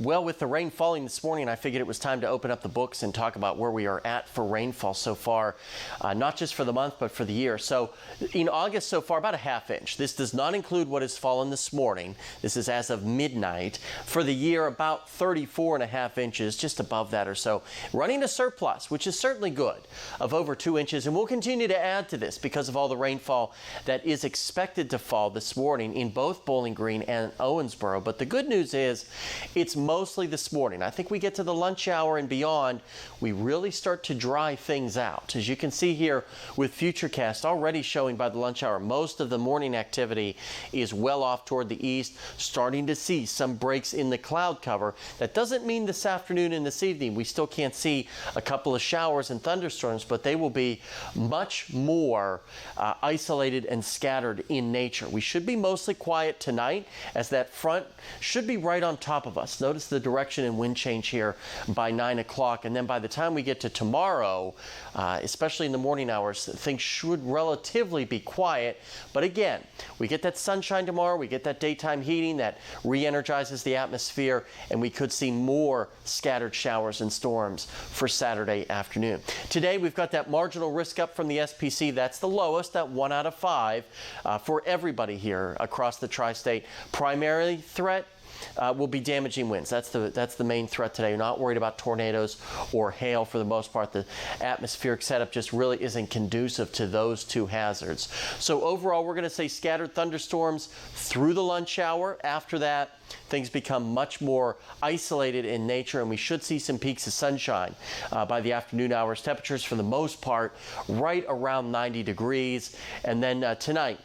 Well, with the rain falling this morning, I figured it was time to open up the books and talk about where we are at for rainfall so far, not just for the month, but for the year. So in August so far, about a ½ inch. This does not include what has fallen this morning. This is as of midnight. For the year, about 34½ inches, just above that or so. Running a surplus, which is certainly good, of over 2 inches. And we'll continue to add to this because of all the rainfall that is expected to fall this morning in both Bowling Green and Owensboro. But the good news is it's mostly this morning. I think we get to the lunch hour and beyond, we really start to dry things out. As you can see here with Futurecast already showing by the lunch hour, most of the morning activity is well off toward the east, starting to see some breaks in the cloud cover. That doesn't mean this afternoon and this evening we still can't see a couple of showers and thunderstorms, but they will be much more isolated and scattered in nature. We should be mostly quiet tonight as that front should be right on top of us. Notice the direction and wind change here by 9 o'clock. And then by the time we get to tomorrow, especially in the morning hours, things should relatively be quiet. But again, we get that sunshine tomorrow. We get that daytime heating that re-energizes the atmosphere. And we could see more scattered showers and storms for Saturday afternoon. Today, we've got that marginal risk up from the SPC. That's the lowest, that 1 out of 5 for everybody here across the tri-state. Primary threat will be damaging winds. That's the main threat today. You're not worried about tornadoes or hail for the most part. The atmospheric setup just really isn't conducive to those two hazards. So overall, we're going to say scattered thunderstorms through the lunch hour. After that, things become much more isolated in nature, and we should see some peaks of sunshine by the afternoon hours. Temperatures for the most part right around 90 degrees. And then tonight,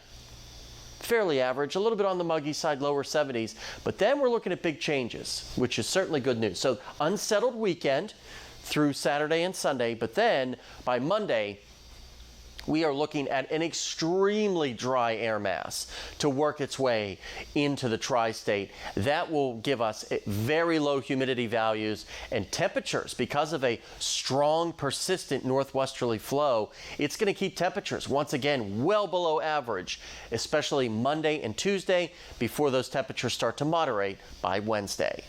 fairly average, a little bit on the muggy side, lower 70s, but then we're looking at big changes, which is certainly good news. So unsettled weekend through Saturday and Sunday, but then by Monday, we are looking at an extremely dry air mass to work its way into the tri-state. That will give us very low humidity values and temperatures. Because of a strong, persistent northwesterly flow, it's going to keep temperatures once again well below average, especially Monday and Tuesday, before those temperatures start to moderate by Wednesday.